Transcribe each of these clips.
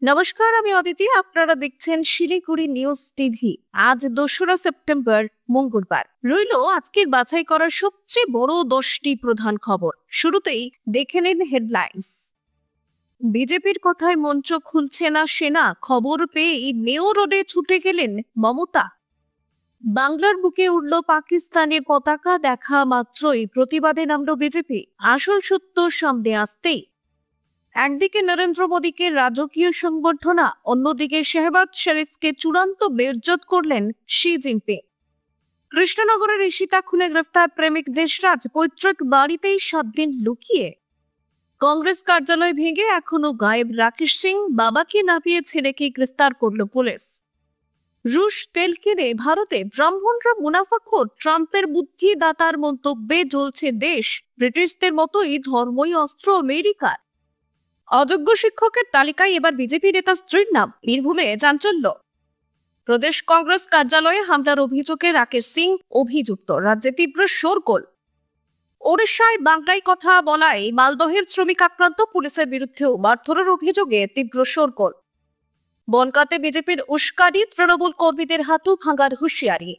নমস্কার, আমি অদিতি। আপনারা দেখছেন শিলিগুড়ি নিউজ টিভি। আজ 2রা সেপ্টেম্বর, মঙ্গলবার। রইল আজকের বাছাই করা সবচেয়ে বড় 10টি প্রধান খবর। শুরুতেই দেখে নিন হেডলাইন্স। বিজেপির কথায় মঞ্চ খুলছে না সেনা, খবর পেয়ে মেয়ো রোডে ছুটে গেলেন মমতা। বাংলার বুকে উঠল পাকিস্তানের পতাকা, দেখা মাত্রই প্রতিবাদে নামল বিজেপি। আসল সত্য সামনে আসতেই একদিকে নরেন্দ্র মোদীকে রাজকীয় সংবর্ধনা, অন্যদিকে শেহবাজ শরীফকে চূড়ান্ত বেইজ্জত করলেন শি জিনপিং। কৃষ্ণনগরের ঈশিতা খুনে গ্রেফতার প্রেমিক দেশরাজ, পৈতৃক বাড়িতেই 7 দিন লুকিয়ে। কংগ্রেস কার্যালয় ভেঙে এখনো গায়েব রাকেশ সিং, বাবাকে না পেয়ে ছেলেকে গ্রেফতার করল পুলিশ। রুশ তেল কিনে ভারতে ব্রাহ্মণরা মুনাফাখোর, ট্রাম্পের বুদ্ধিদাতার মন্তব্যে জ্বলছে দেশ। ব্রিটিশদের মতোই ধর্মই অস্ত্র আমেরিকার। অযোগ্য শিক্ষকের তালিকায় এবার বিজেপি নেতা স্ত্রীর নাম, বীরভূমে চাঞ্চল্য। প্রদেশ কংগ্রেস কার্যালয়ে হামলার অভিযোগে রাকেশ সিং অভিযুক্ত, রাজ্যে তীব্র শোরগোল। ওড়িশায় বাংলায় কথা বলায় মালদহের শ্রমিক আক্রান্ত, পুলিশের বিরুদ্ধেও মারধরের অভিযোগে তীব্র শোরগোল। বনগাঁতে বিজেপির উস্কানি, তৃণমূল কর্মীদের হাঁটু ভাঙার হুঁশিয়ারি।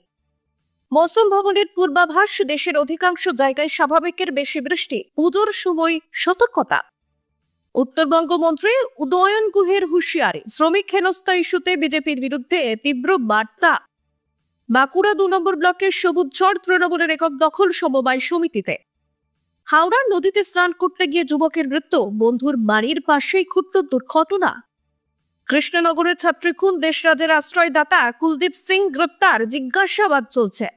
মৌসুম ভবনের পূর্বাভাস, দেশের অধিকাংশ জায়গায় স্বাভাবিকের বেশি বৃষ্টি, পুজোর সময় সতর্কতা। উত্তরবঙ্গ মন্ত্রী উদয়ন গুহের হুঁশিয়ারি, শ্রমিক হেনস্থা ইস্যুতে বিজেপির বিরুদ্ধে তীব্র বার্তা। বাঁকুড়া 2 নম্বর ব্লকের সবুজঝড়, তৃণমূলের একক দখল সমবায় সমিতিতে। হাওড়ার নদীতে স্নান করতে গিয়ে যুবকের মৃত্যু, বন্ধুর বাড়ির পাশেই ঘটল দুর্ঘটনা। কৃষ্ণনগরের ছাত্রী খুন, দেশরাজের আশ্রয়দাতা কুলদীপ সিং গ্রেপ্তার, জিজ্ঞাসাবাদ চলছে।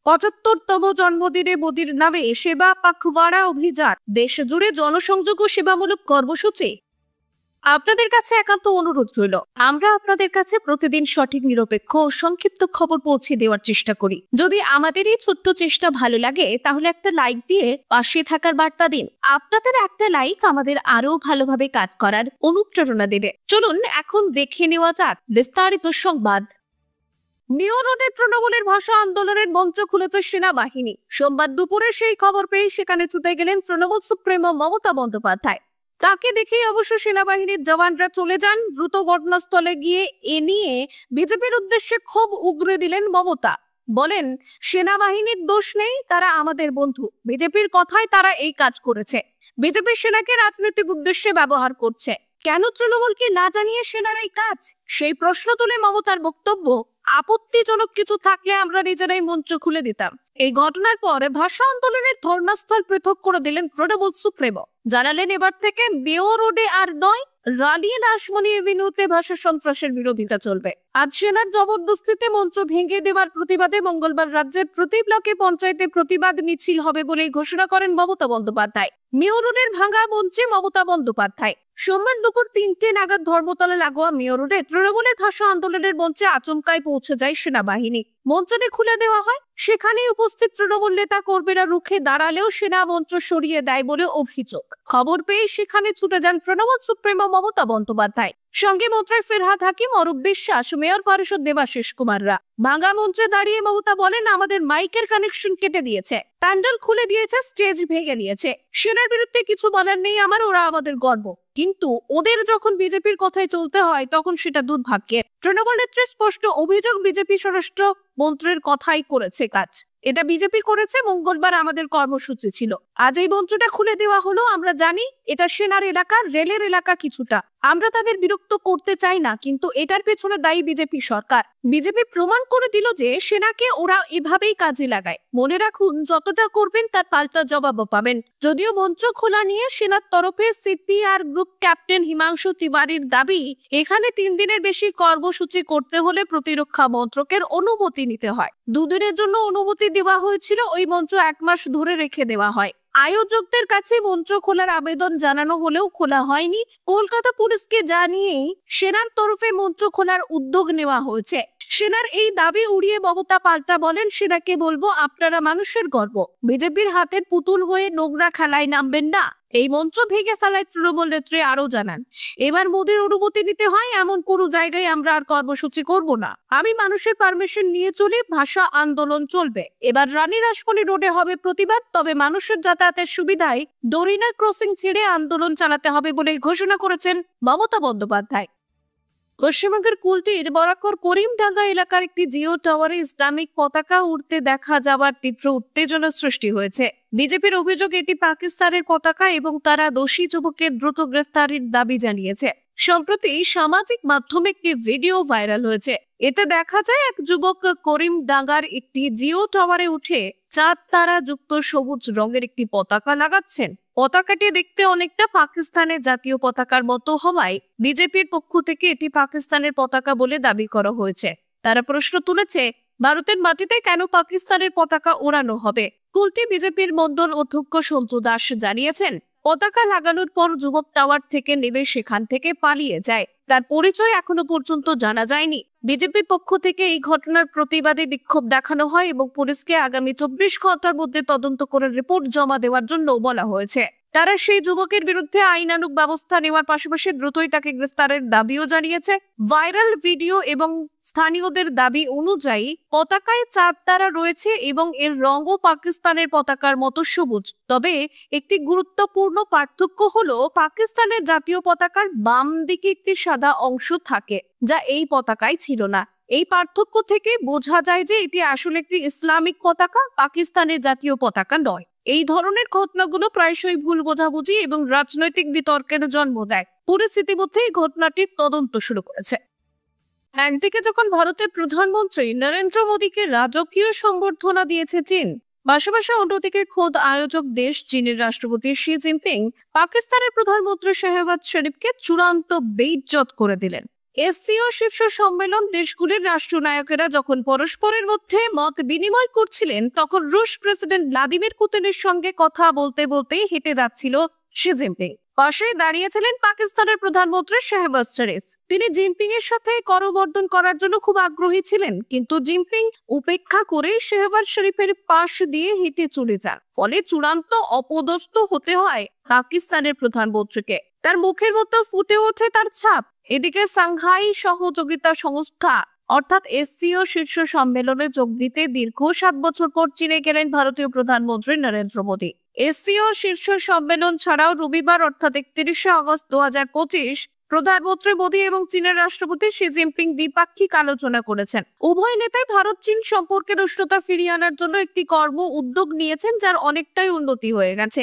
75তম জন্মদিনে মোদির নামে সেবা পাখওয়াড়া অভিযান, দেশ জুড়ে জনসংযোগ ও সেবামূলক কর্মসূচি। আপনাদের কাছে একান্ত অনুরোধ রইল, আমরা আপনাদের কাছে প্রতিদিন সঠিক, নিরপেক্ষ ও সংক্ষিপ্ত খবর পৌঁছে দেওয়ার চেষ্টা করি। যদি আমাদের এই ছোট্ট চেষ্টা ভালো লাগে তাহলে একটা লাইক দিয়ে পাশে থাকার বার্তা দিন। আপনাদের একটা লাইক আমাদের আরো ভালোভাবে কাজ করার অনুপ্রেরণা দেবে। চলুন এখন দেখে নেওয়া যাক বিস্তারিত সংবাদ। মেয়ো রোডে তৃণমূলের ভাষা আন্দোলনের মঞ্চ খুলেছে সেনাবাহিনী। সোমবার দুপুরে সেই খবর পেয়ে সেখানে ছুটে গেলেন তৃণমূল সুপ্রিমো মমতা বন্দ্যোপাধ্যায়। তাকে দেখেই অবশ্য সেনাবাহিনীর জওয়ানরা চলে যান। দ্রুত ঘটনাস্থলে গিয়ে এ নিয়ে বিজেপির উদ্দেশ্যে ক্ষোভ উগরে দিলেন মমতা। বলেন, সেনাবাহিনীর দোষ নেই, তারা আমাদের বন্ধু। বিজেপির কথায় তারা এই কাজ করেছে। বিজেপি সেনাকে রাজনৈতিক উদ্দেশ্যে ব্যবহার করছে। কেন তৃণমূলকে না জানিয়ে সেনার এই কাজ? সেই প্রশ্ন তুলে মমতার বক্তব্য, আপত্তিজনক কিছু থাকলে আমরা নিজেরাই মঞ্চ খুলে দিতাম। এই ঘটনার পরে ভাষা আন্দোলনের ধর্নাস্থল পৃথক করে দিলেন তৃণমূল সুপ্রিমো। জানালেন, এবার থেকে মেয়ো রোডে আর নয়, রানিয়া লাশমনি এভিনিউতে ভাষা সন্ত্রাসের বিরোধিতা চলবে। আজ সেনার জবরদস্তিতে মঞ্চ ভেঙে দেওয়ার প্রতিবাদে মঙ্গলবার রাজ্যের প্রতি ব্লকে পঞ্চায়েতে প্রতিবাদ মিছিল হবে বলে ঘোষণা করেন মমতা বন্দ্যোপাধ্যায়। মেয়ো রোডের ভাঙা মঞ্চে মমতা বন্দ্যোপাধ্যায়। সোমবার দুপুর 3টে নাগাদ ধর্মতলা লাগোয়া মেয়ো রোডে তৃণমূলের ভাষা আন্দোলনের মঞ্চে আচমকায় পৌঁছে যায় সেনাবাহিনী। মঞ্চটি খুলে দেওয়া হয়। সেখানে উপস্থিত তৃণমূল নেতা কর্মীরা রুখে দাঁড়ালেও সেনা মঞ্চ সরিয়ে দেয় বলে অভিযোগ। খবর পেয়ে সেখানে ছুটে যান তৃণমূল সুপ্রিমো মমতা বন্দ্যোপাধ্যায়। সঙ্গে মন্ত্রী ফিরহাদ হাকিম, অরূপ বিশ্বাস, মেয়র পরিষদ দেবাশিস কুমাররা। ভাঙা মঞ্চে দাঁড়িয়ে মমতা বলেন, আমাদের মাইকের কানেকশন কেটে দিয়েছে, প্যান্ডেল খুলে দিয়েছে, স্টেজ ভেঙে দিয়েছে। সেনার বিরুদ্ধে কিছু বলার নেই আমার, ওরা আমাদের গর্ব। কিন্তু ওদের যখন বিজেপির কথায় চলতে হয় তখন সেটা দুর্ভাগ্যের। তৃণমূল নেত্রীর স্পষ্ট অভিযোগ, বিজেপি স্বরাষ্ট্র মন্ত্রীর কথাই করেছে কাজ। এটা বিজেপি করেছে। মঙ্গলবার আমাদের কর্মসূচি ছিল, আজ এই মঞ্চটা খুলে দেওয়া হলো। আমরা জানি এটা সেনার এলাকা, রেলের এলাকা কিছুটা। আমরা তাদের বিরক্ত করতে চাই না, কিন্তু এটার পেছনে দায়ী বিজেপি সরকার। বিজেপি প্রমাণ করে দিল যে সেনাকে ওরা এভাবেই কাজে লাগায়। মনে রাখুন, যতটা করবেন তার পাল্টা জবাবও পাবেন। যদিও মঞ্চ খোলা নিয়ে সেনার তরফে সিপিআর গ্রুপ ক্যাপ্টেন হিমাংশু তিওয়ারির দাবি, এখানে 3 দিনের বেশি কর্মসূচি করতে হলে প্রতিরক্ষা মন্ত্রকের অনুমতি নিতে হয়। 2 দিনের জন্য অনুমতি দেওয়া হয়েছিল, ওই মঞ্চ 1 মাস ধরে রেখে দেওয়া হয়। আয়োজকদের কাছে মঞ্চ খোলার আবেদন জানানো হলেও খোলা হয়নি। কলকাতা পুলিশকে জানিয়েই সেনার তরফে মঞ্চ খোলার উদ্যোগ নেওয়া হয়েছে। সেনার এই দাবি উড়িয়ে মমতা পাল্টা বলেন, সেনাকে বলবো, আপনারা মানুষের গর্ব। বিজেপির হাতের পুতুল হয়ে নোংরা খেলায় নামবেন না। এই মঞ্চ ভেঙে ফেলায় তৃণমূল নেত্রী আরো জানান, এবার মোদীর অনুমতি নিতে হয় এমন কোনো জায়গায় আমরা আর কর্মসূচি করব না। আমি মানুষের পারমিশন নিয়ে চলি, ভাষা আন্দোলন চলবে। এবার রানী রাসমণি রোডে হবে প্রতিবাদ, তবে মানুষের যাতায়াতের সুবিধায় দরিনা ক্রসিং ছেড়ে আন্দোলন চালাতে হবে বলে ঘোষণা করেছেন মমতা বন্দ্যোপাধ্যায়। পশ্চিমবঙ্গের কুলটির বরাকর করিমডাঙ্গা এলাকার একটি জিও টাওয়ারে ইসলামিক পতাকা উড়তে দেখা যাওয়ার তীব্র উত্তেজনা সৃষ্টি হয়েছে। বিজেপির অভিযোগ এটি পাকিস্তানের পতাকা এবং তারা দোষী যুবকের দ্রুত গ্রেফতারের দাবি জানিয়েছে। সম্প্রতি সামাজিক মাধ্যমে একটি ভিডিও ভাইরাল হয়েছে। এতে দেখা যায় এক যুবক করিমডাঙ্গার একটি জিও টাওয়ারে উঠে চাঁদ তারা যুক্ত সবুজ রঙের একটি পতাকা লাগাচ্ছেন। পতাকাটি দেখতে অনেকটা পাকিস্তানের জাতীয় পতাকার মতো হওয়ায় বিজেপির পক্ষ থেকে এটি পাকিস্তানের পতাকা বলে দাবি করা হয়েছে। তারা প্রশ্ন তুলেছে, ভারতের মাটিতে কেন পাকিস্তানের পতাকা ওড়ানো হবে? কুলটি বিজেপির মণ্ডল অধ্যক্ষ সঞ্জু দাস জানিয়েছেন, পতাকা লাগানোর পর যুবক টাওয়ার থেকে নেমে সেখান থেকে পালিয়ে যায়। তার পরিচয় এখনো পর্যন্ত জানা যায়নি। বিজেপির পক্ষ থেকে এই ঘটনার প্রতিবাদে বিক্ষোভ দেখানো হয় এবং পুলিশকে আগামী 24 ঘন্টার মধ্যে তদন্ত করে রিপোর্ট জমা দেওয়ার জন্য বলা হয়েছে। তারা সেই যুবকের বিরুদ্ধে আইনানুগ ব্যবস্থা নেওয়ার পাশাপাশি দ্রুতই তাকে গ্রেফতারের দাবিও জানিয়েছে। ভাইরাল ভিডিও এবং স্থানীয়দের দাবি অনুযায়ী পতাকায় চাঁদ তারা রয়েছে এবং এর রঙও পাকিস্তানের পতাকার মতো সবুজ। তবে একটি গুরুত্বপূর্ণ পার্থক্য হলো পাকিস্তানের জাতীয় পতাকার বাম দিকে একটি সাদা অংশ থাকে, যা এই পতাকায় ছিল না। এই পার্থক্য থেকে বোঝা যায় যে এটি আসলে একটি ইসলামিক পতাকা, পাকিস্তানের জাতীয় পতাকা নয়। এই ধরনের ঘটনাগুলো প্রায়শই ভুল বোঝাবুঝি এবং রাজনৈতিক বিতর্কের জন্ম দেয়। পুলিশ ইতিমধ্যে এই ঘটনাটির তদন্ত শুরু করেছে। একদিকে যখন ভারতের প্রধানমন্ত্রী নরেন্দ্র মোদীকে রাজকীয় সংবর্ধনা দিয়েছে চীন, পাশাপাশি অন্যদিকে খোদ আয়োজক দেশ চীনের রাষ্ট্রপতি শি জিনপিং পাকিস্তানের প্রধানমন্ত্রী শাহবাজ শরীফকে চূড়ান্ত বেইজ্জত করে দিলেন। এসসিও শীর্ষ সম্মেলন দেশগুলির রাষ্ট্রনায়কেরা যখন পরস্পরের মধ্যে মত বিনিময় করছিলেন, তখন রুশ প্রেসিডেন্ট ভ্লাদিমির পুতিনের সঙ্গে কথা বলতে বলতে হেঁটে যাচ্ছিল শি জিনপিং। পাশে দাঁড়িয়েছিলেন পাকিস্তানের প্রধানমন্ত্রী শাহবাজ শরীফ। তিনি জিনপিং এর সাথে করমর্দন করার জন্য খুব আগ্রহী ছিলেন, কিন্তু জিনপিং উপেক্ষা করে শাহবাজ শরীফের পাশ দিয়ে হেঁটে চলে যান। ফলে চূড়ান্ত অপদস্থ হতে হয় পাকিস্তানের প্রধানমন্ত্রীকে। তার মুখের মতো ফুটে ওঠে তার ছাপ। এদিকে সাংহাই সহযোগিতা সংস্থা অর্থাৎ এসসিও শীর্ষ সম্মেলনে যোগ দিতে দীর্ঘ 7 বছর পর চীনে গেলেন ভারতীয় প্রধানমন্ত্রী নরেন্দ্র মোদী। এসসিও শীর্ষ সম্মেলন ছাড়াও রবিবার অর্থাৎ 31শে আগস্ট 2025 প্রধানমন্ত্রী মোদী এবং চীনের রাষ্ট্রপতি শি জিনপিং দ্বিপাক্ষিক আলোচনা করেছেন। উভয় নেতাই ভারত চীন সম্পর্কের উষ্ণতা ফিরিয়ে আনার জন্য একটি কর্ম উদ্যোগ নিয়েছেন, যার অনেকটাই উন্নতি হয়ে গেছে।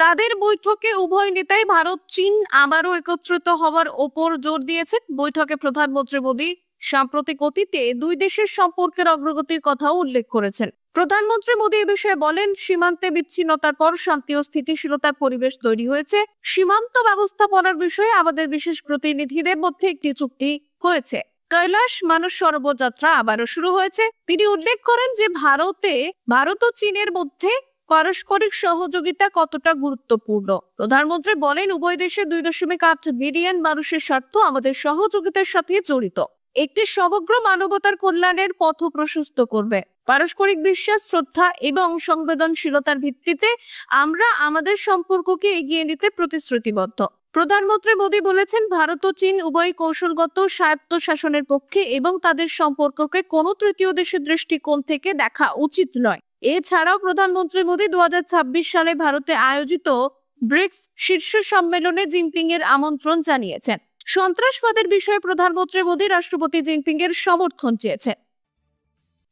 তাদের বৈঠকে উভয় নেতাই ভারত চীন আবারও একত্রিত হওয়ার ওপর জোর দিয়েছেন। বৈঠকে প্রধানমন্ত্রী মোদী সাম্প্রতিক অতীতে দুই দেশের সম্পর্কের অগ্রগতির কথাও উল্লেখ করেছেন। প্রধানমন্ত্রী মোদী এ বিষয়ে বলেন, সীমান্তে বিচ্ছিন্নতার পর শান্তি ও স্থিতিশীলতার পরিবেশ তৈরি হয়েছে। সীমান্ত ব্যবস্থাপনার বিষয়ে আমাদের বিশেষ প্রতিনিধিদের মধ্যে একটি চুক্তি হয়েছে। কৈলাস মানস সরোবর যাত্রা আবারও শুরু হয়েছে। তিনি উল্লেখ করেন যে ভারত ও চীনের মধ্যে পারস্পরিক সহযোগিতা কতটা গুরুত্বপূর্ণ। প্রধানমন্ত্রী বলেন, উভয় দেশে 2.8 বিলিয়ন মানুষের স্বার্থ আমাদের সহযোগিতার সাথে জড়িত। একটি সমগ্র মানবতার কল্যাণের পথ প্রশস্ত করবে। পারস্পরিক বিশ্বাস, শ্রদ্ধা এবং সংবেদনশীলতার ভিত্তিতে আমরা আমাদের সম্পর্ককে এগিয়ে নিতে প্রতিশ্রুতিবদ্ধ। প্রধানমন্ত্রী মোদী বলেছেন, ভারত ও চীন উভয় কৌশলগত স্বায়ত্তশাসনের পক্ষে এবং তাদের সম্পর্ককে কোনো তৃতীয় দেশের দৃষ্টিকোণ থেকে দেখা উচিত নয়। এছাড়াও প্রধানমন্ত্রী মোদী 2026 সালে ভারতে আয়োজিত ব্রিক্স শীর্ষ সম্মেলনে জিনপিং এর আমন্ত্রণ জানিয়েছেন। সন্ত্রাসবাদের বিষয়ে প্রধানমন্ত্রী মোদী রাষ্ট্রপতি জিনপিং এর সমর্থন চেয়েছেন।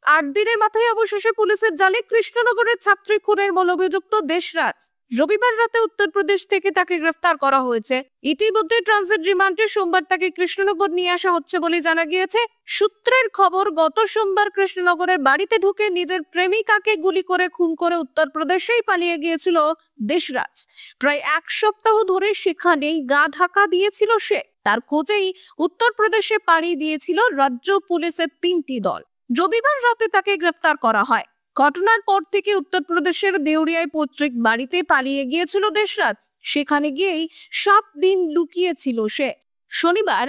8 দিনের মাথায় অবশেষে পুলিশের জালে কৃষ্ণনগরের ছাত্রী খুনের মূল অভিযুক্ত দেশরাজ। রবিবার রাতে উত্তরপ্রদেশ থেকে তাকে গ্রেফতার করা হয়েছে। ইতিমধ্যে ট্রানজিট রিমান্ডে সোমবার তাকে কৃষ্ণনগর নিয়ে আসা হচ্ছে বলে জানা গিয়েছে। সূত্রের খবর, গত সোমবার কৃষ্ণনগরের বাড়িতে ঢুকে নিজের প্রেমিকাকে গুলি করে খুন করে উত্তরপ্রদেশেই পালিয়ে গিয়েছিল দেশরাজ। প্রায় 1 সপ্তাহ ধরে সেখানেই গা ঢাকা দিয়েছিল সে। তার খোঁজেই উত্তরপ্রদেশে পাড়ি দিয়েছিল রাজ্য পুলিশের 3টি দল। রবিবার রাতে তাকে গ্রেফতার করা হয়। ঘটনার পর থেকে উত্তরপ্রদেশের দেউরিয়ায় পৈতৃক বাড়িতে পালিয়ে গিয়েছিল দেশরাজ। সেখানে গিয়েই 7 দিন লুকিয়েছিল সে। শনিবার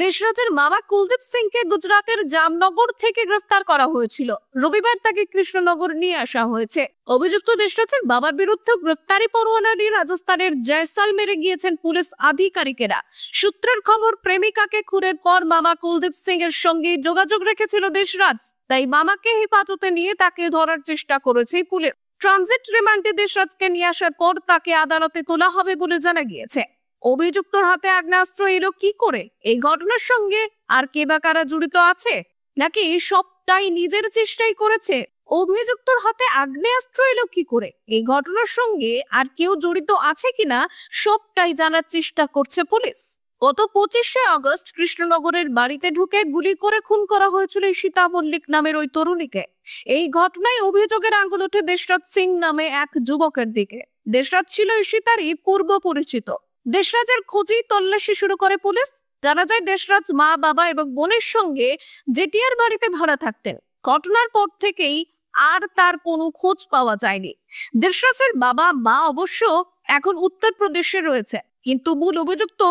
দেশরাজের মামা কুলদীপ সিংকে গুজরাটের জামনগর থেকে গ্রেফতার করা হয়েছিল। রবিবার তাকে কৃষ্ণনগর নিয়ে আসা হয়েছে। অভিযুক্ত দেশরাজের বাবার বিরুদ্ধে গ্রেফতারি পরোয়ানা নিয়ে রাজস্থানের জয়সালমেরে গিয়েছেন পুলিশ আধিকারিকেরা। সূত্রের খবর, প্রেমিকাকে খুনের পর মামা কুলদীপ সিং এর সঙ্গে যোগাযোগ রেখেছিল দেশরাজ, তাই মামাকে হেফাজতে নিয়ে তাকে ধরার চেষ্টা করেছে পুলিশ। ট্রানজিট রিমান্ডে দেশরাজকে নিয়ে আসার পর তাকে আদালতে তোলা হবে বলে জানা গিয়েছে। অভিযুক্তর হাতে আগ্নেয়াস্ত্র এলো কি করে? এই ঘটনার সঙ্গে আর কে বা কারা জড়িত আছে, নাকি সবটাই নিজের চেষ্টাই করেছে? অভিযুক্তর হাতে আগ্নেয়াস্ত্র এলো কি করে, এই ঘটনার সঙ্গে আর কেউ জড়িত আছে কিনা সবটাই জানার চেষ্টা করছে পুলিশ। গত 25শে আগস্ট কৃষ্ণনগরের বাড়িতে ঢুকে গুলি করে খুন করা হয়েছিল ঈশিতা মল্লিক নামের ওই তরুণীকে। এই ঘটনায় অভিযোগের আঙুল ওঠে দেশরাজ সিং নামে এক যুবকের দিকে। দেশরাজ ছিল ঈশিতারই পূর্ব পরিচিত। দেশরাজের খোঁজেই তল্লাশি শুরু করে পুলিশ। জানা যায় দেশরাজ মা, বাবা এবং বোনের সঙ্গে জেটিয়ার বাড়িতে ভাড়া থাকতেন। ঘটনার পর থেকেই আর তার কোনো খোঁজ পাওয়া যায়নি। দেশরাজের বাবা মা অবশ্য এখন উত্তরপ্রদেশে রয়েছে, কিন্তু মূল অভিযুক্ত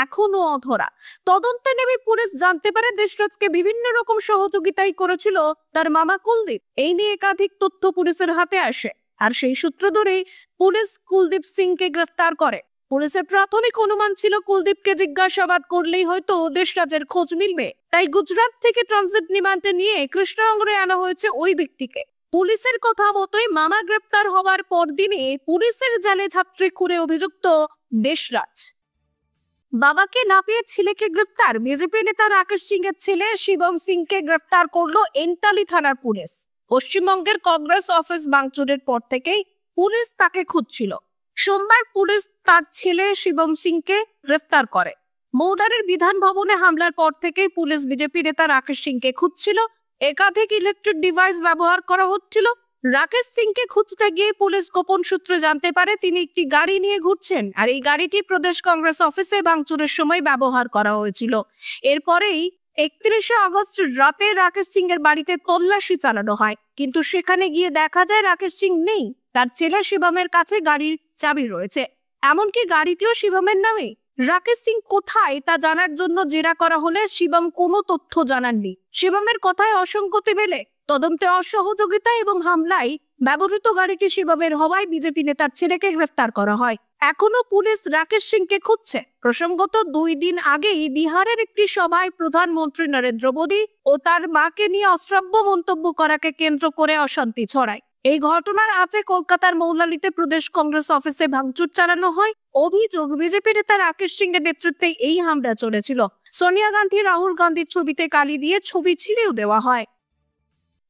এখনো অধরা। তদন্তে নেমে পুলিশ জানতে পারে দেশরাজকে বিভিন্ন রকম সহযোগিতাই করেছিল তার মামা কুলদীপ। এই নিয়ে একাধিক তথ্য পুলিশের হাতে আসে, আর সেই সূত্র ধরেই পুলিশ কুলদীপ সিংকে গ্রেফতার করে। পুলিশের প্রাথমিক অনুমান ছিল কুলদীপকে জিজ্ঞাসাবাদ করলেই হয়তো দেশরাজের খোঁজ মিলবে, তাই গুজরাট থেকে ট্রানজিট রিমান্ডে নিয়ে কৃষ্ণনগরে আনা হয়েছে ওই ব্যক্তিকে। পুলিশের কথা মতোই মামা গ্রেপ্তার হওয়ার পরদিনে পুলিশের জালে ছাত্রী খুঁড়ে অভিযুক্ত দেশরাজ। বাবাকে না পেয়ে ছেলেকে গ্রেফতার। বিজেপি নেতা রাকেশ সিং এর ছেলে শিবম সিংকে গ্রেফতার করলো এন্টালি থানার পুলিশ। পশ্চিমবঙ্গের কংগ্রেস অফিস ভাঙচুরের পর থেকেই পুলিশ তাকে খুঁজছিল। সোমবার পুলিশ তার ছেলে শিবম সিংকে গ্রেফতার করে। মৌদারের বিধান ভবনে হামলার পর থেকেই পুলিশ বিজেপি নেতা রাকেশ সিংকে খুঁজছিল। একাধিক ইলেকট্রিক ডিভাইস ব্যবহার করা হচ্ছিল। রাকেশ সিংকে খুঁজতে গিয়ে পুলিশ গোপন সূত্রে জানতে পারে তিনি একটি গাড়ি নিয়ে ঘুরছেন, আর এই গাড়িটি প্রদেশ কংগ্রেস অফিসে ভাঙচুরের সময় ব্যবহার করা হয়েছিল। এরপরেই 31শে আগস্ট রাতে রাকেশ সিং এর বাড়িতে তল্লাশি চালানো হয়, কিন্তু সেখানে গিয়ে দেখা যায় রাকেশ সিং নেই। তার ছেলে শিবমের কাছে গাড়ির চাবি রয়েছে, এমনকি গাড়িটিও শিবমের নামে। রাকেশ সিং কোথায় তা জানার জন্য জেরা করা হলে শিবম কোনো তথ্য জানাননি। শিবমের কথায় অসঙ্গতি মেলে। তদন্তে অসহযোগিতা এবং হামলায় ব্যবহৃত গাড়িটি শিবমের হওয়ায় বিজেপি নেতার ছেলেকে গ্রেফতার করা হয়। এখনো পুলিশ রাকেশ সিংকে খুঁজছে। প্রসঙ্গত 2 দিন আগেই বিহারের একটি সভায় প্রধানমন্ত্রী নরেন্দ্র মোদী ও তার মাকে নিয়ে অশ্রাব্য মন্তব্য করাকে কেন্দ্র করে অশান্তি ছড়ায়। এই ঘটনার আজকে কলকাতার মৌলালিতে প্রদেশ কংগ্রেস অফিসে ভাঙচুর চালানো হয়। অভিযোগ, বিজেপি নেতা রাকেশ সিং এর নেতৃত্বে এই হামলা চলেছিল। সোনিয়া গান্ধী, রাহুল গান্ধীর ছবিতে কালি দিয়ে ছবি ছিঁড়েও দেওয়া হয়।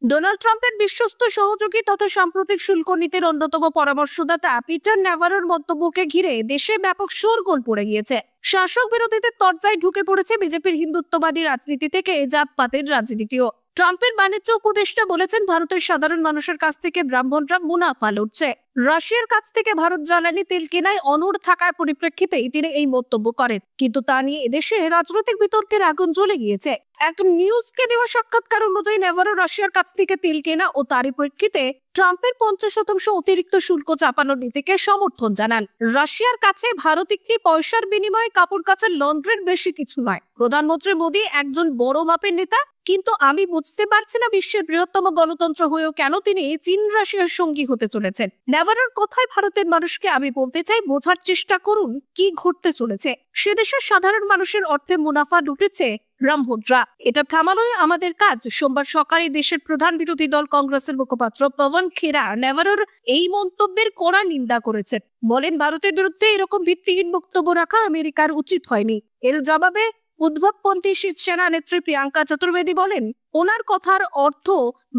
ডোনাল্ড ট্রাম্পের বিশ্বস্ত সহযোগী তথা সাম্প্রতিক শুল্ক নীতির অন্যতম পরামর্শদাতা পিটার ন্যাভারোর মন্তব্যকে ঘিরে দেশে ব্যাপক শোরগোল পড়ে গিয়েছে। শাসক বিরোধীদের তরজায় ঢুকে পড়েছে বিজেপির হিন্দুত্ববাদী রাজনীতি থেকে জাতপাতের রাজনীতিও। ট্রাম্পের বাণিজ্য উপদেষ্টা বলেছেন ভারতের সাধারণ মানুষের কাছ থেকে ব্রাহ্মণরা মুনাফা লুটছে। রাশিয়ার কাছ থেকে ভারত জ্বালানি তেল কেনায় অনড় থাকার পরিপ্রেক্ষিতেই তিনি এই মন্তব্য করেন, কিন্তু তা নিয়ে এদেশে রাজনৈতিক বিতর্কের আগুন জ্বলে গিয়েছে। এক নিউজকে দেওয়া সাক্ষাৎকার অনুযায়ী নেভারো রাশিয়ার কাছ থেকে তেল কেনা ও তারই প্রেক্ষিতে ট্রাম্পের 50% অতিরিক্ত শুল্ক চাপানোর নীতিকে সমর্থন জানান। রাশিয়ার কাছে ভারত একটি পয়সার বিনিময়ে কাপড় কাচার লন্ড্রির বেশি কিছু নয়। প্রধানমন্ত্রী মোদী একজন বড় মাপের নেতা, কিন্তু আমি বুঝতে পারছি না বিশ্বের বৃহত্তম গণতন্ত্র হয়েও কেন তিনি চীন রাশিয়ার সঙ্গী হতে চলেছেন। নেভারোর কথায় ভারতের মানুষকে আমি বলতে চাই, বোঝার চেষ্টা করুন কি ঘটতে চলেছে। সে দেশের সাধারণ মানুষের অর্থে মুনাফা লুটেছে ব্রাহ্মণরা। এটা থামানোই আমাদের কাজ। সোমবার সকালে দেশের প্রধান বিরোধী দল কংগ্রেসের মুখপাত্র পবন খেরা নেভারোর এই মন্তব্যের কড়া নিন্দা করেছেন। বলেন, ভারতের বিরুদ্ধে এরকম ভিত্তিহীন বক্তব্য রাখা আমেরিকার উচিত হয়নি। এর জবাবে উদ্ভবপন্থী শিবসেনা নেত্রী প্রিয়াঙ্কা চতুর্বেদী বলেন, ওনার কথার অর্থ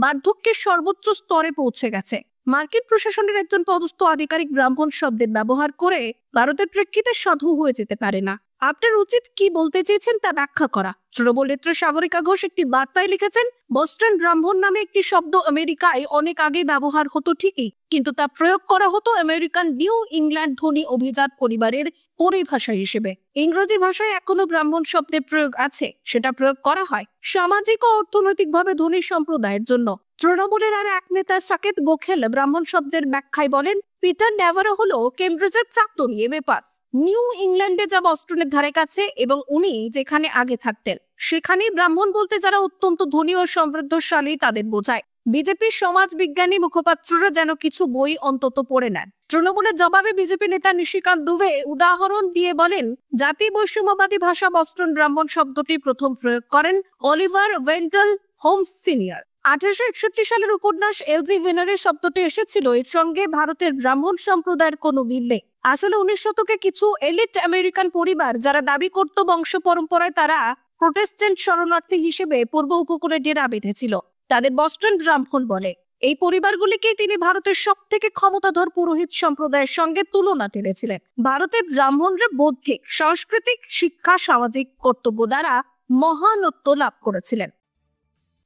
বার্ধক্যের সর্বোচ্চ স্তরে পৌঁছে গেছে। মার্কিন প্রশাসনের একজন পদস্থ আধিকারিক ব্রাহ্মণ শব্দের ব্যবহার করে ভারতের প্রেক্ষিতে সাধু হয়ে যেতে পারে না। আপনার উচিত কি বলতে চেয়েছেন তা ব্যাখ্যা করা। তৃণমূল নেত্রী সাগরিকা ঘোষ একটি বার্তায় লিখেছেন, বস্টন ব্রাহ্মণ নামে একটি শব্দ আমেরিকায় অনেক আগে ব্যবহার হতো ঠিকই, কিন্তু তা প্রয়োগ করা হতো আমেরিকান নিউ ইংল্যান্ড ধনী অভিজাত পরিবারের পরিভাষা হিসেবে। ইংরেজি ভাষায় এখনো ব্রাহ্মণ শব্দের প্রয়োগ আছে, সেটা প্রয়োগ করা হয় সামাজিক ও অর্থনৈতিকভাবে ধনী সম্প্রদায়ের জন্য। তৃণমূলের আর এক নেতা সাকেত গোখেল ব্রাহ্মণ শব্দের ব্যাখ্যায় বলেন, পিটার ন্যাভারো হলো কেমব্রিজের প্রাক্তন এমএ পাস। নিউ ইংল্যান্ডে যাওয়া অস্ট্রেলিয়ার ধারে কাছে, এবং উনি যেখানে আগে থাকতেন সেখানে ব্রাহ্মণ বলতে যারা অত্যন্ত ধনী ও সমৃদ্ধশালী তাদের বোঝায়। বিজেপির সমাজ বিজ্ঞানী মুখপাত্ররা যেন কিছু বই অন্তত পড়ে নেন। তৃণমূলের জবাবে বিজেপি নেতা নিশিকান্ত দুবে উদাহরণ দিয়ে বলেন, জাতি বৈষম্যবাদী ভাষা বস্টন ব্রাহ্মণ শব্দটি প্রথম প্রয়োগ করেন অলিভার ওয়েন্ডেল হোমস সিনিয়র। 1861 সালের উপন্যাস এলজি ভিনারের শব্দটি এসেছিল এর সঙ্গে ভারতের ব্রাহ্মণ সম্প্রদায়ের কোনো মিল নেই। আসলে 19 শতকে কিছু এলিট আমেরিকান পরিবার যারা দাবি করত বংশ পরম্পরায় তারা প্রোটেস্ট্যান্ট শরণার্থী হিসেবে পূর্ব উপকূলে ডেরা বেঁধেছিল, তাদের বস্টন ব্রাহ্মণ বলে। এই পরিবারগুলিকে তিনি ভারতের সব থেকে ক্ষমতাধর পুরোহিত সম্প্রদায়ের সঙ্গে তুলনা টেনেছিলেন। ভারতের ব্রাহ্মণরা বৌদ্ধিক, সাংস্কৃতিক, শিক্ষা, সামাজিক কর্তব্য দ্বারা মহানত্ব লাভ করেছিলেন।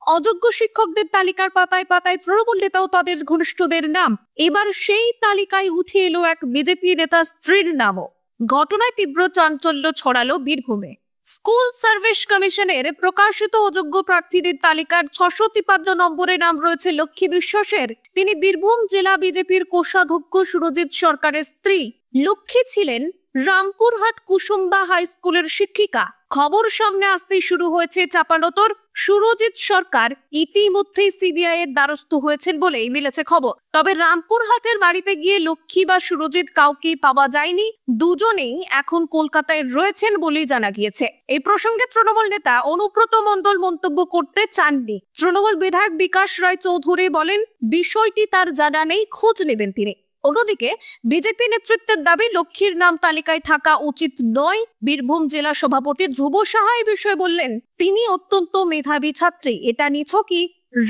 অযোগ্য শিক্ষকদের তালিকার পাতায় পাতায় তৃণমূল নেতা ও তাদের ঘনিষ্ঠদের নাম। এবার সেই তালিকায় উঠে এলো এক বিজেপি নেতা স্ত্রীর নামও। ঘটনায় তীব্র চাঞ্চল্য ছড়ালো বীরভূমে। স্কুল সার্ভিস কমিশনের প্রকাশিত অযোগ্য প্রার্থীদের তালিকার 653 নম্বরে নাম রয়েছে লক্ষ্মী বিশ্বাসের। তিনি বীরভূম জেলা বিজেপির কোষাধ্যক্ষ সুরজিৎ সরকারের স্ত্রী। লক্ষ্মী ছিলেন রামপুরহাট কুসুম্বা হাই স্কুলের শিক্ষিকা। খবর সামনে আসতেই শুরু হয়েছে চাপানোতর। সুরজিৎ সরকার ইতিমধ্যেই সিবিআই এর দ্বারস্থ হয়েছেন বলেই মিলেছে খবর। তবে রামপুরহাটের বাড়িতে গিয়ে লক্ষ্মী বা সুরজিৎ কাউকে পাওয়া যায়নি। দুজনেই এখন কলকাতায় রয়েছেন বলেই জানা গিয়েছে। এই প্রসঙ্গে তৃণমূল নেতা অনুব্রত মণ্ডল মন্তব্য করতে চাননি। তৃণমূল বিধায়ক বিকাশ রায় চৌধুরী বলেন, বিষয়টি তার জানা নেই, খোঁজ নেবেন তিনি। অন্যদিকে বিজেপি নেতৃত্বের দাবি লক্ষ্মীর নাম তালিকায় থাকা উচিত নয়। বীরভূম জেলা সভাপতি ধ্রুব সাহা এই বিষয়ে বললেন, তিনি অত্যন্ত মেধাবী ছাত্রী, এটা নিছকই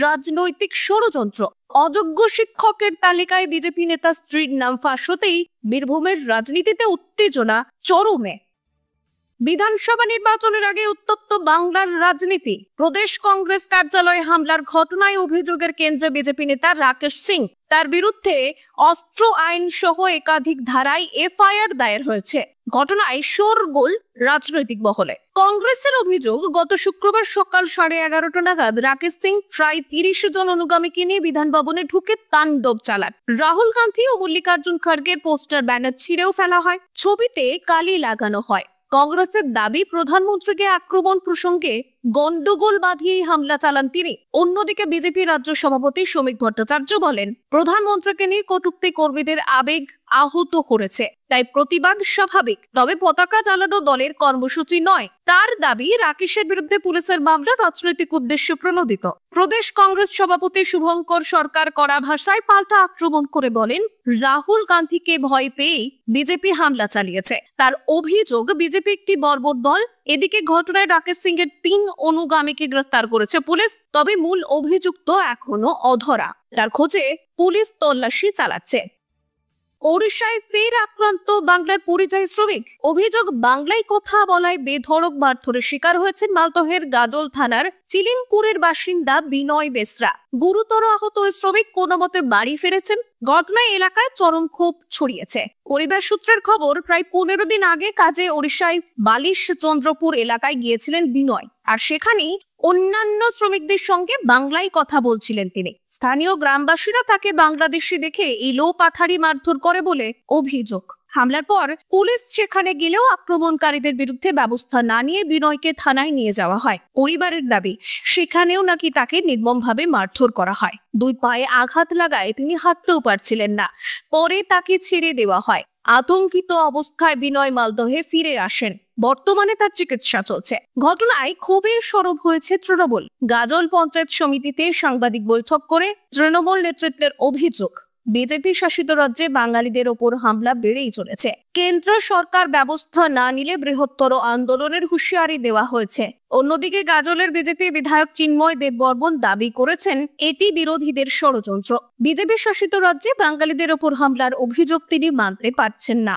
রাজনৈতিক ষড়যন্ত্র। অযোগ্য শিক্ষকের তালিকায় বিজেপি নেতা স্ত্রীর নাম ফাঁস হতেই বীরভূমের রাজনীতিতে উত্তেজনা চরমে। বিধানসভা নির্বাচনের আগে উত্তপ্ত বাংলার রাজনীতি। প্রদেশ কংগ্রেস কার্যালয়ে হামলার ঘটনায় অভিযোগের কেন্দ্রে বিজেপি নেতা রাকেশ সিং। তার বিরুদ্ধে অস্ত্র আইন সহ একাধিক ধারায় এফআইআর দায়ের হয়েছে। ঘটনায় শোরগোল রাজনৈতিক মহলে। কংগ্রেসের অভিযোগ, গত শুক্রবার সকাল 11:30 নাগাদ রাকেশ সিং প্রায় 30 জন অনুগামীকে নিয়ে বিধান ভবনে ঢুকে তাণ্ডব চালান। রাহুল গান্ধী ও মল্লিকার্জুন খড়গের পোস্টার ব্যানার ছিঁড়েও ফেলা হয়, ছবিতে কালি লাগানো হয়। কংগ্রেসের দাবি, প্রধানমন্ত্রীকে আক্রমণ প্রসঙ্গে গন্ডগোল বাঁধিয়েই হামলা চালান তিনি। অন্যদিকে বিজেপি রাজ্য সভাপতি শ্রমিক ভট্টাচার্য বলেন, প্রধানমন্ত্রীকে নিয়ে কটূক্তি কর্মীদের আবেগ আহত করেছে, তাই প্রতিবাদ স্বাভাবিক, তবে পতাকা জ্বালানো দলের কর্মসূচি নয়। তার দাবি, রাকেশের বিরুদ্ধে পুলিশের মামলা রাজনৈতিক উদ্দেশ্য প্রণোদিত। প্রদেশ কংগ্রেস সভাপতি শুভঙ্কর সরকার কড়া ভাষায় পাল্টা আক্রমণ করে বলেন, রাহুল গান্ধীকে ভয় পেয়ে বিজেপি হামলা চালিয়েছে। তার অভিযোগ, বিজেপি একটি বর্বর দল। এদিকে ঘটনায় রাকেশ সিং এর 3 অনুগামীকে গ্রেফতার করেছে পুলিশ, তবে মূল অভিযুক্ত এখনো অধরা। তার খোঁজে পুলিশ তল্লাশি চালাচ্ছে। ওড়িশায় ফের আক্রান্ত বাংলার পরিযায়ী শ্রমিক। অভিযোগ, বাংলায় কথা বলায় বেধড়ক মারধরের শিকার হয়েছেন মালদহের গাজল থানার চিলিমপুরের বাসিন্দা বিনয় বেসরা। গুরুতর আহত ওই শ্রমিক কোনো মতে বাড়ি ফিরেছেন। ঘটনায় এলাকায় চরম ক্ষোভ ছড়িয়েছে। পরিবার সূত্রের খবর, প্রায় 15 দিন আগে কাজে ওড়িশায় বালিশ চন্দ্রপুর এলাকায় গিয়েছিলেন বিনয়, আর সেখানেই অন্যান্য শ্রমিকদের সঙ্গে বাংলায় কথা বলছিলেন তিনি। স্থানীয় গ্রামবাসীরা তাকে বাংলাদেশি দেখে এলো পাথারি মারধর করে বলে অভিযোগ। হামলার পর পুলিশ সেখানে গেলেও আক্রমণকারীদের বিরুদ্ধে ব্যবস্থা না নিয়ে বিনয়কে থানায় নিয়ে যাওয়া হয়। পরিবারের দাবি, সেখানেও নাকি তাকে নির্মমভাবে মারধর করা হয়। 2 পায়ে আঘাত লাগায় তিনি হাঁটতেও পারছিলেন না। পরে তাকে ছেড়ে দেওয়া হয়। আতঙ্কিত অবস্থায় বিনয় মালদহে ফিরে আসেন। বর্তমানে তার চিকিৎসা চলছে। ঘটনায় ক্ষোভের সরব হয়েছে তৃণমূল। গাজল পঞ্চায়েত সমিতিতে সাংবাদিক বৈঠক করে তৃণমূল নেতৃত্বের অভিযোগ, বিজেপি শাসিত রাজ্যে বাঙালিদের ওপর হামলা বেড়েই চলেছে। কেন্দ্র সরকার ব্যবস্থা না নিলে বৃহত্তর আন্দোলনের হুঁশিয়ারি দেওয়া হয়েছে। অন্যদিকে গাজলের বিজেপি বিধায়ক চিন্ময় দেববর্মন দাবি করেছেন, এটি বিরোধীদের ষড়যন্ত্র। বিজেপি শাসিত রাজ্যে বাঙালিদের ওপর হামলার অভিযোগ তিনি মানতে পারছেন না।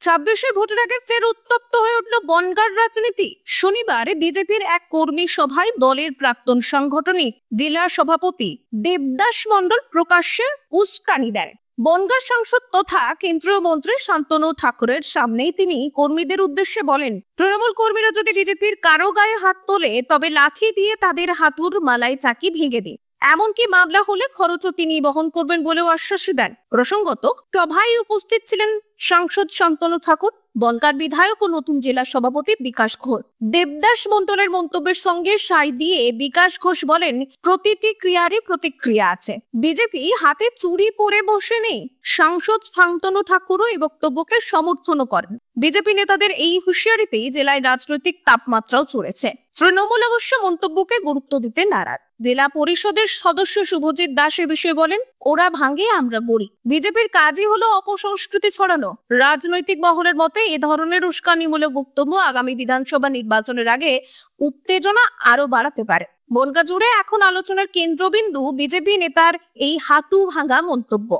26 ভোটের আগে ফের উত্তপ্ত হয়ে উঠল বনগাঁর রাজনীতি। শনিবার বিজেপির এক কর্মী সভায় দলের প্রাক্তন সাংগঠনিক জেলা সভাপতি দেবদাস মণ্ডল প্রকাশ্যে উস্কানি দেন। বনগাঁ সাংসদ তথা কেন্দ্রীয় মন্ত্রী শান্তনু ঠাকুরের সামনেই তিনি কর্মীদের উদ্দেশ্যে বলেন, তৃণমূল কর্মীরা যদি বিজেপির কারো গায়ে হাত তোলে তবে লাঠি দিয়ে তাদের হাঁটুর মালাই চাকি ভেঙে দিন। এমনকি মামলা হলে খরচও তিনি বহন করবেন বলেও আশ্বাস দেন। প্রসঙ্গত, সভায় উপস্থিত ছিলেন সাংসদ শান্তনু ঠাকুর, বনগাঁর বিধায়ক ও নতুন জেলা সভাপতি বিকাশ ঘোষ। দেবদাস মণ্ডলের মন্তব্যের সঙ্গে সায় দিয়ে বিকাশ ঘোষ বলেন, প্রতিটি ক্রিয়ারই প্রতিক্রিয়া আছে। বিজেপি হাতে চুরি পরে বসে নেই। সাংসদ শান্তনু ঠাকুরও এই বক্তব্যকে সমর্থনও করেন। বিজেপি নেতাদের এই হুঁশিয়ারিতেই জেলায় রাজনৈতিক তাপমাত্রাও চড়েছে। তৃণমূল অবশ্য মন্তব্যকে গুরুত্ব দিতে নারাজ। জেলা পরিষদের সদস্য শুভজিৎ দাস এ বিষয়ে বলেন, ওরা ভাঙে আমরা গড়ি। বিজেপির কাজই হলো অপসংস্কৃতি ছড়ানো। রাজনৈতিক মহলের মতে এ ধরনের উস্কানিমূলক বক্তব্য আগামী বিধানসভা নির্বাচনের আগে উত্তেজনা আরো বাড়াতে পারে। বনগাঁ জুড়ে এখন আলোচনার কেন্দ্রবিন্দু বিজেপি নেতার এই হাঁটু ভাঙা মন্তব্য।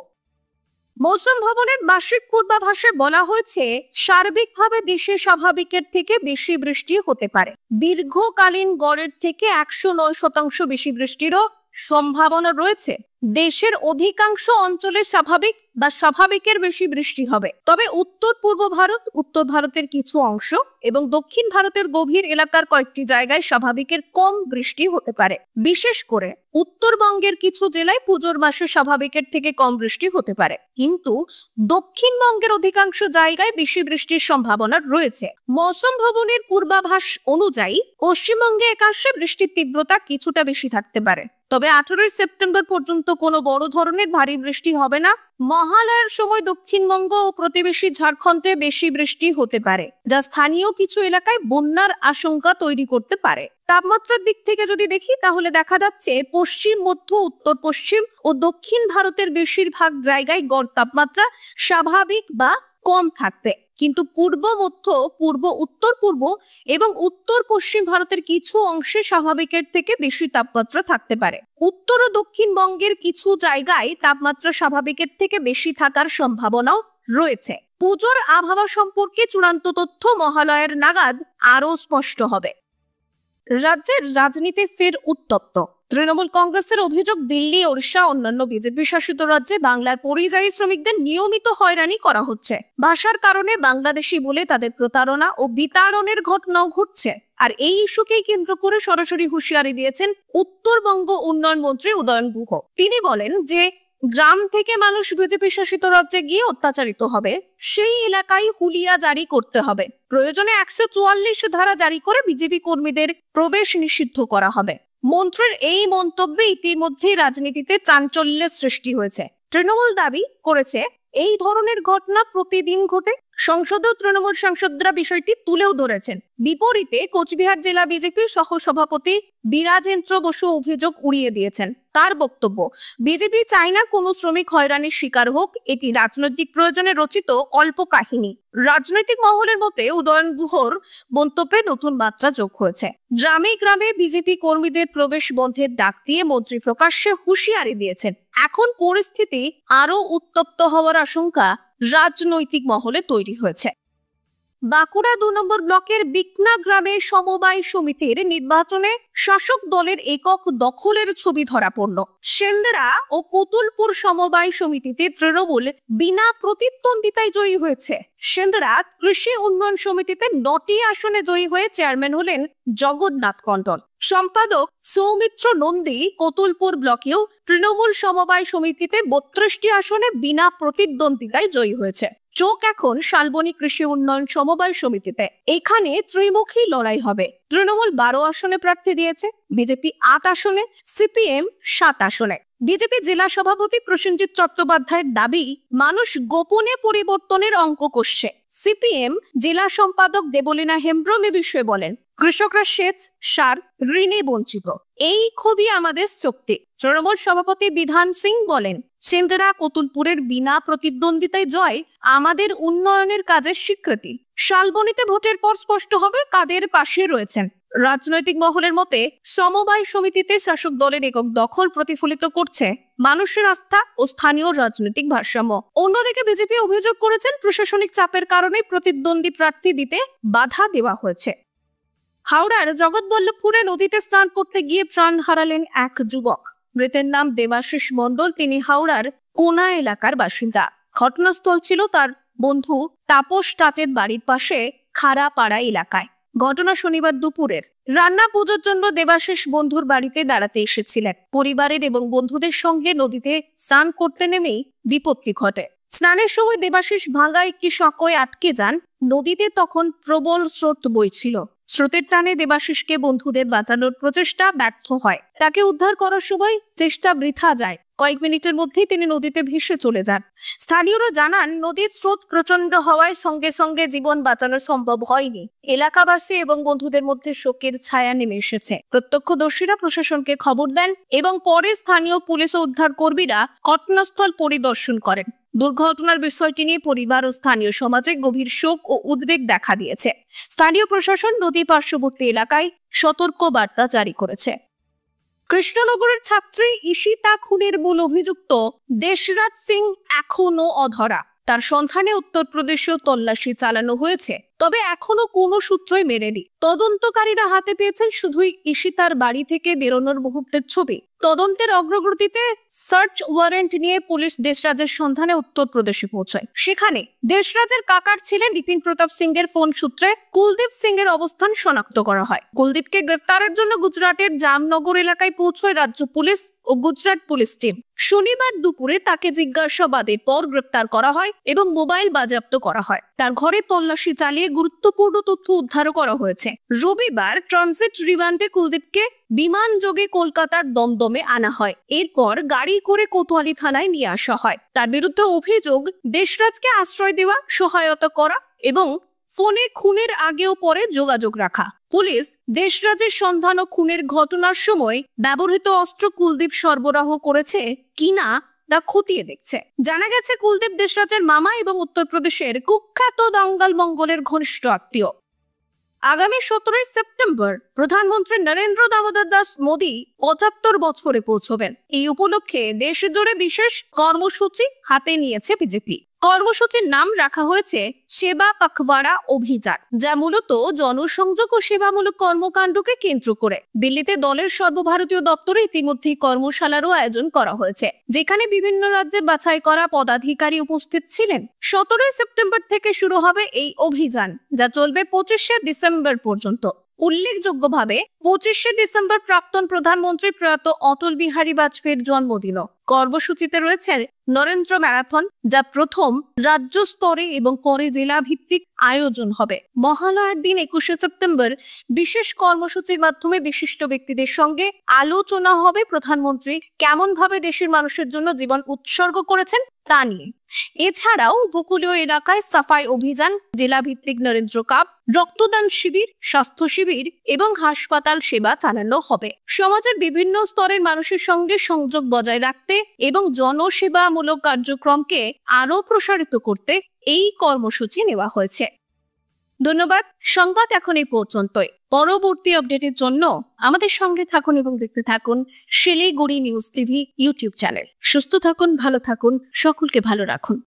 মৌসুম ভবনের বার্ষিক পূর্বাভাসে বলা হয়েছে, সার্বিকভাবে দেশে স্বাভাবিকের থেকে বেশি বৃষ্টি হতে পারে। দীর্ঘকালীন গড়ের থেকে 109% বেশি বৃষ্টিরও সম্ভাবনা রয়েছে। দেশের অধিকাংশ অঞ্চলে স্বাভাবিক বা স্বাভাবিকের বেশি বৃষ্টি হবে। তবে উত্তর পূর্ব ভারত, উত্তর ভারতের কিছু অংশ এবং দক্ষিণ ভারতের গভীর এলাকার কয়েকটি জায়গায় স্বাভাবিকের কম বৃষ্টি হতে পারে। বিশেষ করে উত্তরবঙ্গের কিছু জেলায় পুজোর মাসে স্বাভাবিকের থেকে কম বৃষ্টি হতে পারে, কিন্তু দক্ষিণবঙ্গের অধিকাংশ জায়গায় বেশি বৃষ্টির সম্ভাবনা রয়েছে। মৌসুম ভবনের পূর্বাভাস অনুযায়ী পশ্চিমবঙ্গে একাংশে বৃষ্টির তীব্রতা কিছুটা বেশি থাকতে পারে। তবে 18 সেপ্টেম্বর পর্যন্ত কোনো বড় ধরনের ভারী বৃষ্টি হবে না। মহালয়ার সময় দক্ষিণবঙ্গ ও প্রতিবেশী ঝাড়খণ্ডে বেশি বৃষ্টি হতে পারে, যা স্থানীয় কিছু এলাকায় বন্যার আশঙ্কা তৈরি করতে পারে। তাপমাত্রার দিক থেকে যদি দেখি, তাহলে দেখা যাচ্ছে পশ্চিম, মধ্য, উত্তর পশ্চিম ও দক্ষিণ ভারতের বেশিরভাগ জায়গায় গড় তাপমাত্রা স্বাভাবিক বা কম থাকবে, কিন্তু পূর্ব, মধ্য, পূর্ব, উত্তর পূর্ব এবং উত্তর পশ্চিম ভারতের কিছু অংশে স্বাভাবিকের থেকে বেশি তাপমাত্রা থাকতে পারে। উত্তর ও দক্ষিণবঙ্গের কিছু জায়গায় তাপমাত্রা স্বাভাবিকের থেকে বেশি থাকার সম্ভাবনাও রয়েছে। পুজোর আবহাওয়া সম্পর্কে চূড়ান্ত তথ্য মহালয়ার নাগাদ আরো স্পষ্ট হবে। রাজ্যের রাজনীতি ফের উত্তপ্ত। তৃণমূল কংগ্রেসের অভিযোগ, দিল্লি, ওড়িশা, অন্যান্য বিজেপি শাসিত রাজ্যে বাংলার পরিযায়ী শ্রমিকদের নিয়মিত হয়রানি করা হচ্ছে। ভাষার কারণে বাংলাদেশি বলে তাদের প্রতারণা ও বিতাড়নের ঘটনাও ঘটছে। আর এই ইস্যুকেই কেন্দ্র করে সরাসরি হুঁশিয়ারি দিয়েছেন উত্তরবঙ্গ উন্নয়ন মন্ত্রী উদয়ন গুহ। তিনি বলেন যে, গ্রাম থেকে মানুষ বিজেপি শাসিত রাজ্যে গিয়ে অত্যাচারিত হবে, সেই এলাকায় হুলিয়া জারি করতে হবে। প্রয়োজনে 144 ধারা জারি করে বিজেপি কর্মীদের প্রবেশ নিষিদ্ধ করা হবে। মন্ত্রীর এই মন্তব্যে ইতিমধ্যেই রাজনীতিতে চাঞ্চল্যের সৃষ্টি হয়েছে। তৃণমূল দাবি করেছে, এই ধরনের ঘটনা প্রতিদিন ঘটে। সংসদেও তৃণমূল সাংসদরা বিষয়টি তুলেও ধরেছেন। বিপরীতে কোচবিহার জেলা বিজেপির সহ সভাপতি বিরাজেন্দ্র বসু অভিযোগ উড়িয়ে দিয়েছেন। তার বক্তব্য, বিজেপি চায় না কোনো শ্রমিক হয়রানির শিকার হোক, এটি রাজনৈতিক প্রয়োজনে রচিত অল্প কাহিনী। রাজনৈতিক মহলের মতে উদয়ন গুহর মন্তব্যে নতুন মাত্রা যোগ হয়েছে। গ্রামে গ্রামে বিজেপি কর্মীদের প্রবেশ বন্ধের ডাক দিয়ে মন্ত্রী প্রকাশ্যে হুঁশিয়ারি দিয়েছেন। এখন পরিস্থিতি আরো উত্তপ্ত হওয়ার আশঙ্কা রাজনৈতিক মহলে তৈরি হয়েছে। বাঁকুড়া 2 নম্বর ব্লকের বিকনা গ্রামে সমবায় সমিতির নির্বাচনে শাসক দলের একক দখলের ছবি ধরা পড়ল। সেন্দ্রা ও কতুলপুর সমবায় সমিতিতে তৃণমূল বিনা প্রতিদ্বন্দ্বিতায় জয়ী হয়েছে। সেন্দ্রা কৃষি উন্নয়ন সমিতিতে 9টি আসনে জয়ী হয়ে চেয়ারম্যান হলেন জগন্নাথ মণ্ডল। সম্পাদক সৌমিত্র নন্দী কতুলপুর ব্লকেও তৃণমূল সমবায় সমিতিতে 32টি আসনে বিনা প্রতিদ্বন্দ্বিতায় জয়ী হয়েছে। চোখ এখন শালবনী কৃষি উন্নয়ন সমবায় সমিতিতে। এখানে ত্রিমুখী লড়াই হবে। তৃণমূল 12 আসনে প্রার্থী দিয়েছে, বিজেপি 8 আসনে, সিপিএম 7 আসনে। বিজেপি জেলা সভাপতি প্রসেনজিৎ চট্টোপাধ্যায়ের দাবি, মানুষ গোপনে পরিবর্তনের অঙ্ক কষছে। সিপিএম জেলা সম্পাদক দেবলীনা হেমব্রম এ বিষয়ে বলেন, কৃষকরা সেচ, সার, ঋণে বঞ্চিত। এই ক্ষোভই আমাদের শক্তি। তৃণমূল সভাপতি বিধান সিং বলেন, সেন্দ্রা কতুলপুরের বিনা প্রতিদ্বন্দ্বিতায় জয় আমাদের উন্নয়নের কাজের স্বীকৃতি। শালবনীতে ভোটের পর স্পষ্ট হবে কাদের পাশে রয়েছেন। রাজনৈতিক মহলের মতে সমবায় সমিতিতে শাসক দলের একক দখল প্রতিফলিত করছে মানুষের আস্থা ও স্থানীয় রাজনৈতিক ভারসাম্য। অন্যদিকে বিজেপি অভিযোগ করেছেন, প্রশাসনিক চাপের কারণে প্রতিদ্বন্দ্বী প্রার্থী দিতে বাধা দেওয়া হয়েছে। হাওড়ার জগৎবল্লভপুরে নদীতে স্নান করতে গিয়ে প্রাণ হারালেন এক যুবক। মৃতের নাম দেবাশিস মণ্ডল। তিনি হাওড়ার কোনা এলাকার বাসিন্দা। ঘটনাস্থল ছিল তার বন্ধু তাপস টাটের বাড়ির পাশে খারাপাড়া এলাকায়। ঘটনা শনিবার দুপুরের। রান্না পুজোর জন্য দেবাশিস বন্ধুর বাড়িতে দাঁড়াতে এসেছিলেন। পরিবারের এবং বন্ধুদের সঙ্গে নদীতে স্নান করতে নেমেই বিপত্তি ঘটে। স্নানের সময় দেবাশিস ভাঙা একটি সাঁকোয় আটকে যান। নদীতে তখন প্রবল স্রোত বইছিল। স্রোতের টানে দেবাশিসকে বন্ধুদের বাঁচানোর প্রচেষ্টা ব্যর্থ হয়। তাকে উদ্ধার করার সময় চেষ্টা বৃথা যায়। কয়েক মিনিটের মধ্যেই তিনি নদীতে ভেসে চলে যান। স্থানীয়রা জানান, নদীর স্রোত প্রচন্ড হওয়ায় সঙ্গে সঙ্গে জীবন বাঁচানো সম্ভব হয়নি। এলাকাবাসী এবং বন্ধুদের মধ্যে শোকের ছায়া নেমে এসেছে। প্রত্যক্ষদর্শীরা প্রশাসনকে খবর দেন এবং পরে স্থানীয় পুলিশ ও উদ্ধার কর্মীরা ঘটনাস্থল পরিদর্শন করেন। দুর্ঘটনার বিষয়টি নিয়ে পরিবার ও স্থানীয় সমাজে গভীর শোক ও উদ্বেগ দেখা দিয়েছে। স্থানীয় প্রশাসন নদী পার্শ্ববর্তী এলাকায় সতর্ক বার্তা জারি করেছে। কৃষ্ণনগরের ছাত্রী ঈশিতা খুনের মূল অভিযুক্ত দেশরাজ সিং এখনো অধরা। তার সন্ধানে উত্তরপ্রদেশেও তল্লাশি চালানো হয়েছে, তবে এখনো কোনো সূত্রই মেলেনি। তদন্তকারীরা হাতে পেয়েছেন শুধুই ঈশিতার বাড়ি থেকে বেরোনোর মুহূর্তের ছবি। তদন্তের অগ্রগতিতে সার্চ ওয়ারেন্ট নিয়ে পুলিশ দেশরাজের সন্ধানে উত্তরপ্রদেশে পৌঁছায়। সেখানে দেশরাজের কাকার ছেলে নিতিন প্রতাপ সিং এর ফোন সূত্রে কুলদীপ সিং এর অবস্থান শনাক্ত করা হয়। কুলদীপকে গ্রেফতারের জন্য গুজরাটের জামনগর এলাকায় পৌঁছয় রাজ্য পুলিশ ও গুজরাট পুলিশ টিম। শনিবার দুপুরে তাকে জিজ্ঞাসাবাদের পর গ্রেফতার করা হয় এবং মোবাইল বাজেয়াপ্ত করা হয়। তার ঘরে তল্লাশি চালিয়ে গুরুত্বপূর্ণ তথ্য উদ্ধার করা হয়েছে। রবিবার ট্রানজিট রিমান্ডে কুলদীপকে বিমান যোগে কলকাতার দমদমে আনা হয়। এরপর গাড়ি করে কোতোয়ালি থানায় নিয়ে আসা হয়। তার বিরুদ্ধে অভিযোগ দেশরাজকে আশ্রয় দেওয়া, সহায়তা করা এবং ফোনে খুনের আগে ও পরে যোগাযোগ রাখা। পুলিশ দেশরাজের সন্ধান ও খুনের ঘটনার সময় ব্যবহৃত অস্ত্র কুলদীপ সরবরাহ করেছে কিনা তা খতিয়ে দেখছে। জানা গেছে, কুলদীপ দেশরাজের মামা এবং উত্তরপ্রদেশের কুখ্যাত দাঙ্গাল মঙ্গলের ঘনিষ্ঠ আত্মীয়। আগামী 17 সেপ্টেম্বর প্রধানমন্ত্রী নরেন্দ্র দামোদর দাস মোদী 75 বছরে পৌঁছবেন। এই উপলক্ষে দেশ জুড়ে বিশেষ কর্মসূচি হাতে নিয়েছে বিজেপি। কর্মসূচির নাম রাখা হয়েছে সেবা পাখওয়াড়া অভিযান, যা মূলত জনসংযোগ ও সেবামূলক কর্মকাণ্ডকে কেন্দ্র করে। দিল্লিতে দলের সর্বভারতীয় দপ্তরে ইতিমধ্যেই কর্মশালারও আয়োজন করা হয়েছে, যেখানে বিভিন্ন রাজ্যের বাছাই করা পদাধিকারী উপস্থিত ছিলেন। 17 সেপ্টেম্বর থেকে শুরু হবে এই অভিযান, যা চলবে 25 ডিসেম্বর পর্যন্ত। উল্লেখযোগ্যভাবে 25 ডিসেম্বর প্রাক্তন প্রধানমন্ত্রী প্রয়াত অটল বিহারী বাজপেয়ীর জন্মদিনও। কর্মসূচিতে রয়েছে নরেন্দ্র ম্যারাথন, যা প্রথম রাজ্য স্তরে এবং পরে জেলা ভিত্তিক আয়োজন হবে। মহালয়ার দিন 21 সেপ্টেম্বর বিশেষ কর্মসূচির মাধ্যমে বিশিষ্ট ব্যক্তিদের সঙ্গে আলোচনা হবে প্রধানমন্ত্রী কেমন ভাবে দেশের মানুষের জন্য জীবন উৎসর্গ করেছেন তা নিয়ে। এছাড়াও উপকূলীয় এলাকায় সাফাই অভিযান, জেলা ভিত্তিক নরেন্দ্র কাপ, রক্তদান শিবির, স্বাস্থ্য শিবির এবং হাসপাতাল সেবা চালানো হবে। সমাজের বিভিন্ন স্তরের মানুষের সঙ্গে সংযোগ বজায় রাখতে এবং জনসেবামূলক কার্যক্রমকে আরো প্রসারিত করতে এই কর্মসূচি নেওয়া হয়েছে। ধন্যবাদ। সংবাদ এখন এই পর্যন্তই। পরবর্তী আপডেটের জন্য আমাদের সঙ্গে থাকুন এবং দেখতে থাকুন Siliguri news TV YouTube channel. সুস্থ থাকুন, ভালো থাকুন, সকলকে ভালো রাখুন।